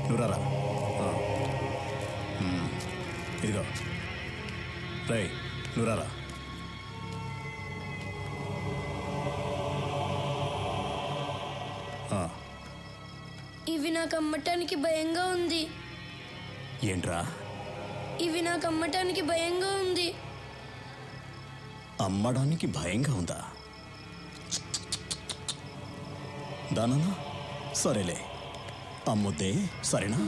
నువ్వు రారా. ఇదిగో రై, నువ్వు రారా. ఇవి నాకు అమ్మటానికి భయంగా ఉంది. ఏంట్రా? ఇవి నాకు అమ్మటానికి భయంగా ఉంది. అమ్మడానికి భయంగా ఉందా? దానా సరేలే, అమ్ముద్దే సరేనా?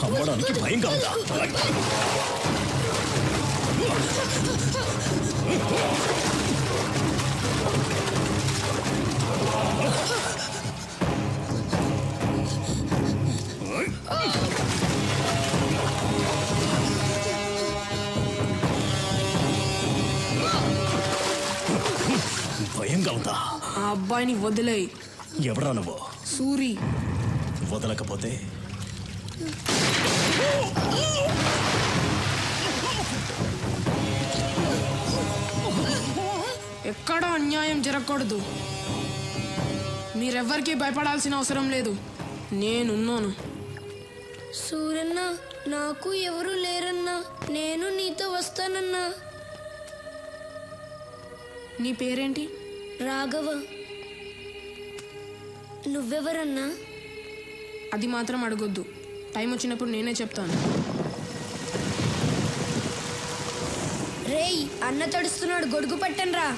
అమ్మడానికి భయంగా ఉందా? భయంగా ఉందా? ఆ అబ్బాయిని వదిలే. ఎవరా నువ్వు? సూరి. వదలకపోతే ఎక్కడా అన్యాయం జరగకూడదు. మీరెవ్వరికీ భయపడాల్సిన అవసరం లేదు, నేనున్నాను. సూరన్న, నాకు ఎవరు లేరన్నా, నేను నీతో వస్తానన్నా. నీ పేరేంటి? రాఘవ. నువ్వెవరన్నా? అది మాత్రం అడగొద్దు, టైం వచ్చినప్పుడు నేనే చెప్తాను. రేయ్, అన్న తడుస్తున్నాడు, గొడుగు పట్టన్రా.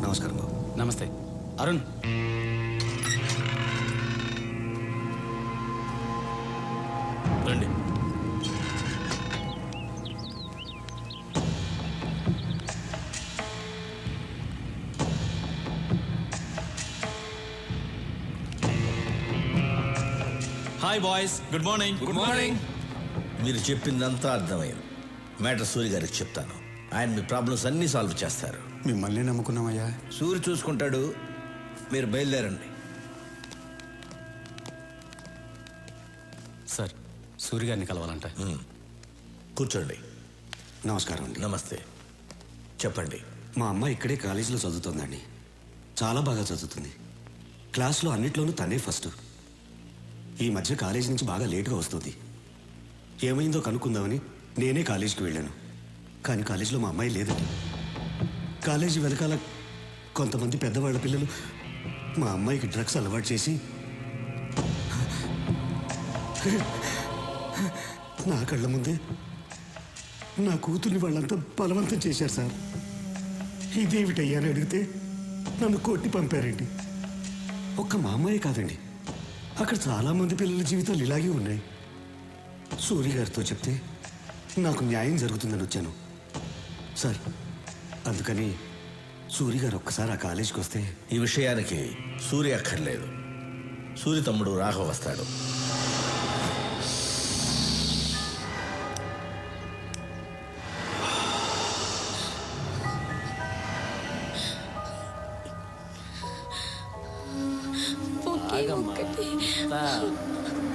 నమస్కారం బాబు. నమస్తే అరుణ్. రండి. Hi boys, good morning. Good morning. మీరు చెప్పిందంతా అర్థమైంది. మ్యాటర్ సూరి గారికి చెప్తాను, ఆయన మీ ప్రాబ్లమ్స్ అన్నీ సాల్వ్ చేస్తారు. మిమ్మల్ని నమ్ముకున్నామయ్యా. సూరి చూసుకుంటాడు, మీరు బయలుదేరండి. సార్, సూరి గారిని కలవాలంట. కూర్చోండి. నమస్కారం అండి. నమస్తే, చెప్పండి. మా అమ్మ ఇక్కడే కాలేజీలో చదువుతుందండి. చాలా బాగా చదువుతుంది. క్లాస్లో అన్నిట్లోనూ తనే ఫస్ట్. ఈ మధ్య కాలేజీ నుంచి బాగా లేటుగా వస్తుంది. ఏమైందో కనుక్కుందామని నేనే కాలేజీకి వెళ్ళాను. కానీ కాలేజీలో మా అమ్మాయి లేదండి. కాలేజీ వెనకాల కొంతమంది పెద్దవాళ్ళ పిల్లలు మా అమ్మాయికి డ్రగ్స్ అలవాటు చేసి నా కళ్ళ ముందే నా కూతుర్ని వాళ్ళంతా బలవంతం చేశారు సార్. ఇదేమిటయ్యా అని అడిగితే నన్ను కొట్టి పంపారండి. ఒక్క మా అమ్మాయి కాదండి, అక్కడ చాలామంది పిల్లల జీవితాలు ఇలాగే ఉన్నాయి. సూరి గారితో చెప్తే నాకు న్యాయం జరుగుతుందని వచ్చాను సార్. అందుకని సూరి గారు ఒక్కసారి ఆ కాలేజీకి వస్తే. ఈ విషయానికి సూరి అక్కర్లేదు, సూరి తమ్ముడు రాఘవ వస్తాడు.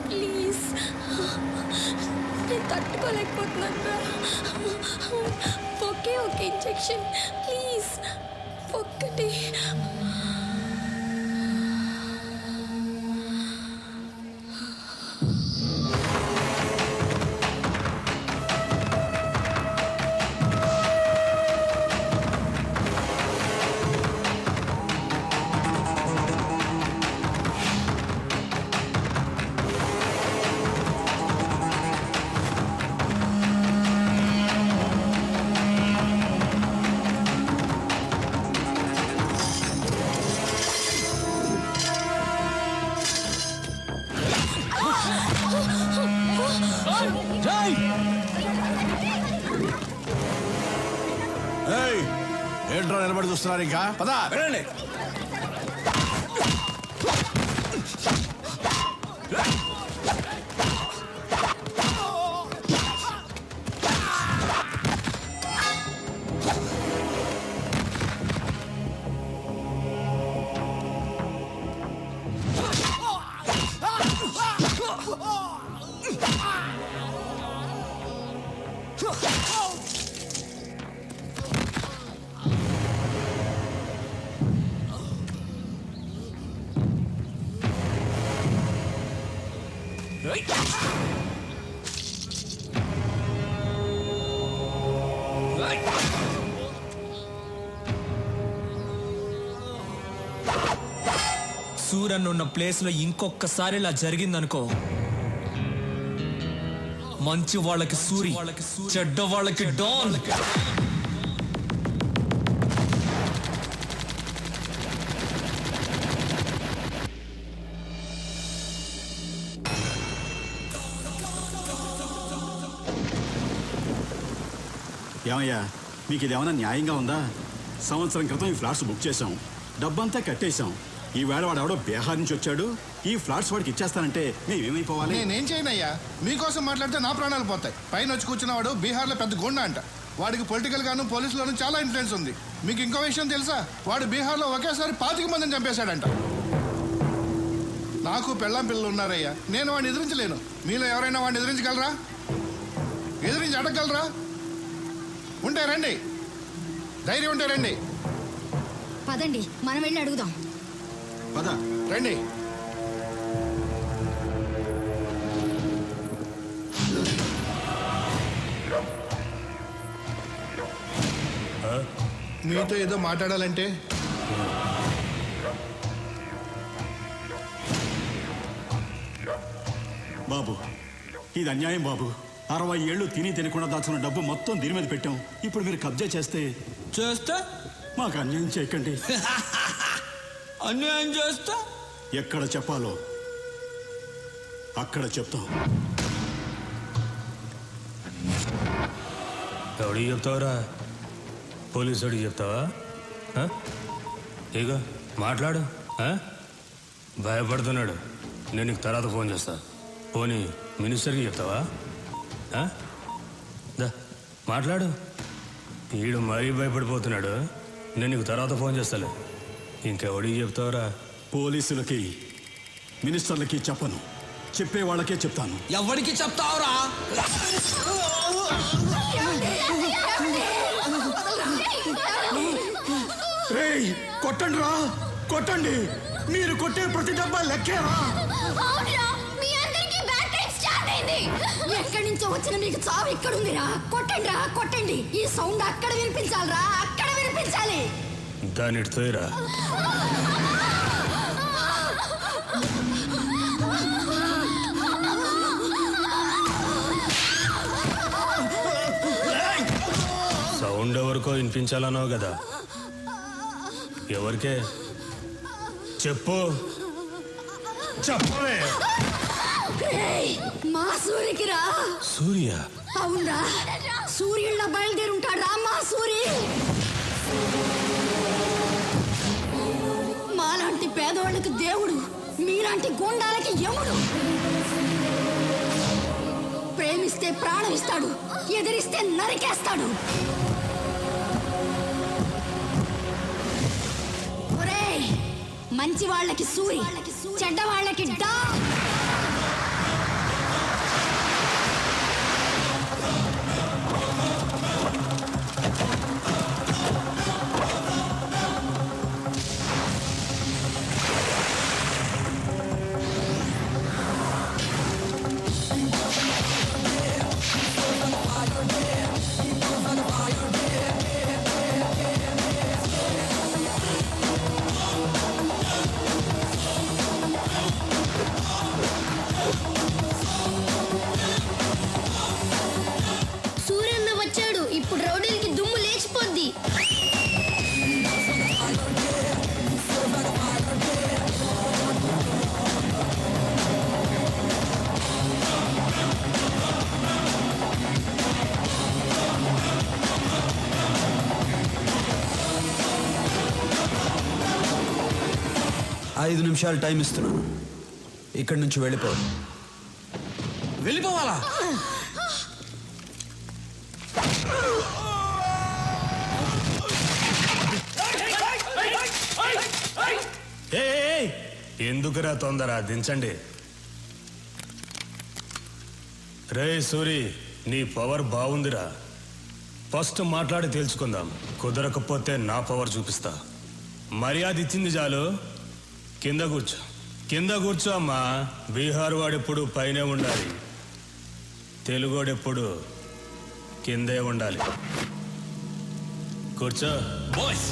ప్లీజ్, నేను తట్టుకోలేకపోతున్నాను. ఒకే ఒక ఇంజెక్షన్ ప్లీజ్, ఒక్కటి. ఏంట్రా నిలబడి చూస్తున్నారు? ఇంకా పదా వెళ్ళండి. సూరన్ ఉన్న ప్లేస్ లో ఇంకొకసారి ఇలా జరిగిందనుకో, మంచి వాళ్ళకి సూరి, చెడ్డ వాళ్ళకి డాన్. ఏమయ్యా, మీకు ఇది ఏమైనా న్యాయంగా ఉందా? సంవత్సరం క్రితం ఈ ఫ్లాట్స్ బుక్ చేశాం, డబ్బంతా కట్టేశాం. ఈ వేళ వాడు ఎవడో బీహార్ నుంచి వచ్చాడు, ఈ ఫ్లాట్స్ వాడికి ఇచ్చేస్తానంటే మేమేమైపోవాలి? నేనేం చేయనయ్యా, మీకోసం మాట్లాడితే నా ప్రాణాలు పోతాయి. పైన వచ్చి కూర్చున్నవాడు బీహార్లో పెద్ద గుండా అంట. వాడికి పొలిటికల్ గాను పోలీసులోనూ చాలా ఇన్ఫ్లుయెన్స్ ఉంది. మీకు ఇంకో విషయం తెలుసా? వాడు బీహార్లో ఒకేసారి 25 మందిని చంపేశాడంట. నాకు పెళ్ళాం పిల్లలు ఉన్నారయ్యా, నేను వాడిని ఎదిరించలేను. మీలో ఎవరైనా వాడిని ఎదిరించగలరా? ఎదిరించి అడగగలరా? ఉంటే రండి, ధైర్యం ఉంటే రండి. పదండి, మనం వెళ్ళి అడుగుదాం. పద రండి. మీతో ఏదో మాట్లాడాలంటే. బాబు, ఇది అన్యాయం బాబు. 60 ఏళ్ళు తినకుండా దాచుకున్న డబ్బు మొత్తం దీని మీద పెట్టాం. ఇప్పుడు మీరు కబ్జా చేస్తే మాకు అన్యాయం చేయకండి. అన్యాయం చేస్తా ఎక్కడ చెప్పాలో అక్కడ చెప్తాం. ఎవడికి చెప్తావురా? పోలీసు వాడికి చెప్తావా? ఇక మాట్లాడు. భయపడుతున్నాడు. నేను నీకు తర్వాత ఫోన్ చేస్తా. పోనీ మినిస్టర్కి చెప్తావా? దా మాట్లాడు. ఈడు మరీ భయపడిపోతున్నాడు. నేను నీకు తర్వాత ఫోన్ చేస్తాలే. ఇంకెవడికి చెప్తావురా? పోలీసులకి, మినిస్టర్లకి చెప్పను, చెప్పే వాళ్ళకే చెప్తాను. ఎవరికి చెప్తావురా? కొట్టండి రా, కొట్టండి. మీరు కొట్టే ప్రతి డబ్బా లెక్కేరా. ఎక్కడి నుంచో వచ్చిన మీకు చావు ఇక్కడుందిరా. కొట్టండి రా, కొట్టండి. ఈ సౌండ్ అక్కడ వినిపించాలిరా, అక్కడ వినిపించాలి. దాని ఇటుతోయరా. సౌండ్ ఎవరికో వినిపించాలన్నావు కదా, ఎవరికే చెప్పు. చెప్పవే. మా సూర్యకి రా. సూర్య? అవునరా, సూర్యుళ్ళ బయలుదేరి ఉంటాడు రా మా సూరి. మాలాంటి పేదవాళ్ళకి దేవుడు, మీలాంటి గోండాలకి యముడు. ప్రేమిస్తే ప్రాణం ఇస్తాడు, ఎదిరిస్తే నరికేస్తాడు. ఒరేయ్, మంచి వాళ్ళకి సూరి, చెడ్డ వాళ్ళకి డా. ఐదు నిమిషాలు టైం ఇస్తున్నాను. ఇక్కడి నుంచి వెళ్ళిపో. వెళ్ళిపోవాలా? ఎందుకురా తొందర? దించండి. రే సూరి, నీ పవర్ బాగుందిరా. ఫస్ట్ మాట్లాడి తేల్చుకుందాం. కుదరకపోతే నా పవర్ చూపిస్తా. మర్యాద ఇచ్చింది చాలు, కింద కూర్చో. కింద కూర్చో అమ్మా. బీహార్ వాడెప్పుడు పైనే ఉండాలి, తెలుగోడెప్పుడు కిందే ఉండాలి. కూర్చో. బాయ్స్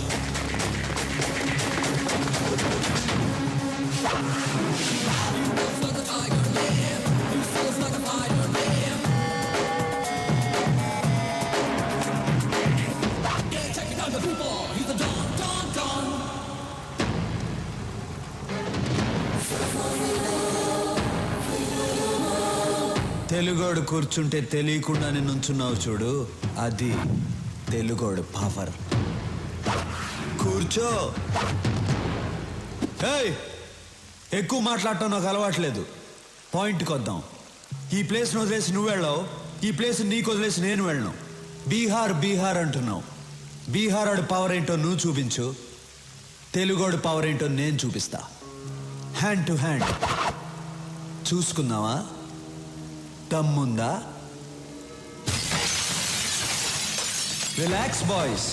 తెలుగోడు కూర్చుంటే తెలియకుండానే నుంచున్నావు చూడు, అది తెలుగోడు పవర్. కూర్చో. ఏయ్, ఎక్కువ మాట్లాడటం నాకు అలవాట్లేదు. పాయింట్కి వద్దాం. ఈ ప్లేస్ను వదిలేసి నువ్వు వెళ్ళావు, ఈ ప్లేస్ నీకు వదిలేసి నేను వెళ్ళను. బీహార్ బీహార్ అంటున్నావు. బీహార్ వాడి పవర్ ఏంటో నువ్వు చూపించు, తెలుగోడు పవర్ ఏంటో నేను చూపిస్తా. హ్యాండ్ టు హ్యాండ్ చూసుకుందామా? దమ్ముందా? Relax boys.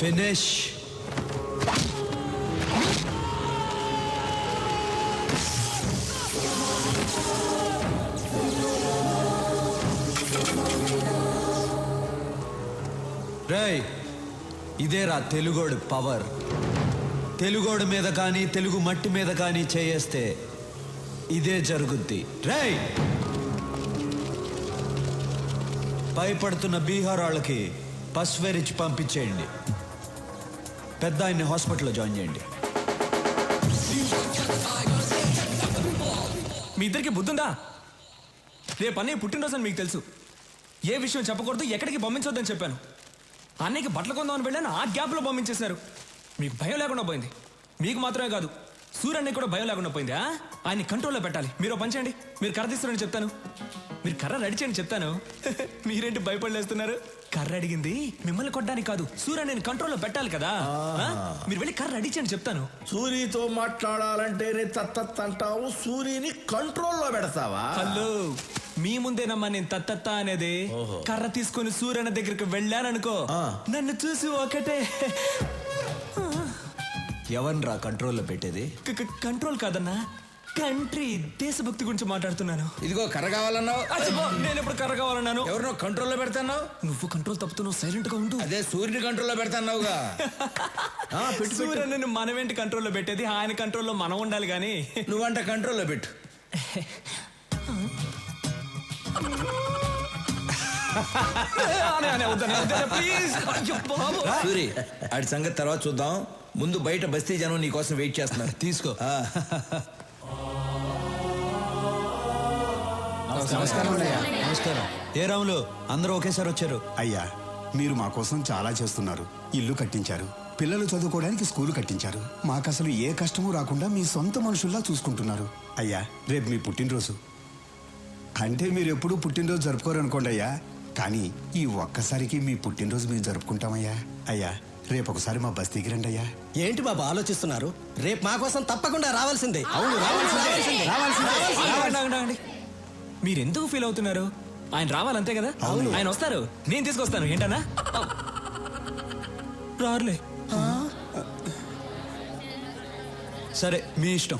ఫినిష్. రేయ్, ఇదేరా తెలుగోడు పవర్. తెలుగోడు మీద కానీ తెలుగు మట్టి మీద కానీ చేయేస్తే ఇదే జరుగుద్ది. రేయ్, భయపడుతున్న బీహార్ వాళ్ళకి పసువేరిచ్చి పంపించేయండి. పెద్ద ఆయన్ని హాస్పిటల్లో జాయిన్ చేయండి. మీ ఇద్దరికి బుద్ధుందా? రేపు అన్నయ్య పుట్టినరోజు అని మీకు తెలుసు. ఏ విషయం చెప్పకూడదు, ఎక్కడికి పంపించొద్దని చెప్పాను. అన్నయ్యకి బట్టలు కొందామని వెళ్ళాను, ఆ గ్యాప్లో పంపించేశారు. మీకు భయం లేకుండా పోయింది. మీకు మాత్రమే కాదు, సూర్యన్నయ్య కూడా భయం లేకుండా పోయింది. ఆయన్ని కంట్రోల్లో పెట్టాలి. మీరు పని చేయండి, మీరు కర్ర తీస్తారని చెప్తాను. మీరు కర్ర రెడీ చేయండి చెప్తాను. మీరేంటి భయపడలేస్తున్నారు? కర్ర అడిగింది మిమ్మల్ని కొట్టడానికి కాదు, సూర్యని కంట్రోల్లో పెట్టాలి కదా. మీరు వెళ్ళి కర్ర రెడీ చేయండి చెప్తాను. సూరితో మాట్లాడాలంటేనే తత్తత్ అంటావు, సూరిని కంట్రోల్లో పెడతావా? హలో, మీ ముందేనమ్మా నేను తత్తత్త అనేది. కర్ర తీసుకొని సూర్యన్న దగ్గరికి వెళ్ళాననుకో, నన్ను చూసి ఒకటే. ఎవరిరా కంట్రోల్లో పెట్టేది? కంట్రోల్ కాదన్నా, కంట్రీ, దేశభక్తి గురించి మాట్లాడుతున్నాను. ఇదిగో కర్ర కావాలన్నావు, నేను ఎప్పుడు కర్ర కావాలన్నాను? ఎవరినో కంట్రోల్లో పెడతాన్నావు. నువ్వు కంట్రోల్ తప్పుతున్నావు, సైలెంట్ గా ఉండు. అదే సూర్యుని కంట్రోల్లో పెడతాన్నావుగా. సూర్యని మనమేంటి కంట్రోల్లో పెట్టేది, ఆయన కంట్రోల్లో మనం ఉండాలి గాని. నువ్వంట కంట్రోల్లో పెట్టు. సూరి, ఆడి సంగతి తర్వాత చూద్దాం. ముందు బయట బస్తీ జనం నీ కోసం వెయిట్ చేస్తున్నారు. తీసుకో. నమస్కారం. ఏ రాములు అందరూ ఒకేసారి వచ్చారు? అయ్యా మీరు మా కోసం చాలా చేస్తున్నారు. ఇల్లు కట్టించారు, పిల్లలు చదువుకోవడానికి స్కూలు కట్టించారు. మాకసలు ఏ కష్టమూ రాకుండా మీ సొంత మనుషుల్లా చూసుకుంటున్నారు. అయ్యా రేపు మీ పుట్టినరోజు. అంటే మీరు ఎప్పుడూ పుట్టినరోజు జరుపుకోరు అనుకోండి అయ్యా, కానీ ఈ ఒక్కసారికి మీ పుట్టినరోజు మేము జరుపుకుంటామయ్యా. అయ్యా రేపు ఒకసారి మా బస్తీకి రండి అయ్యా. ఏంటి బాబు ఆలోచిస్తున్నారు? రేపు మా కోసం తప్పకుండా రావాల్సిందే. ఆగండి. మీరు ఎందుకు ఫీల్ అవుతున్నారు? ఆయన రావాలంతే కదా. ఆయన వస్తారు, నేను తీసుకొస్తాను. ఏంటన్నా రారులే. సరే మీ ఇష్టం.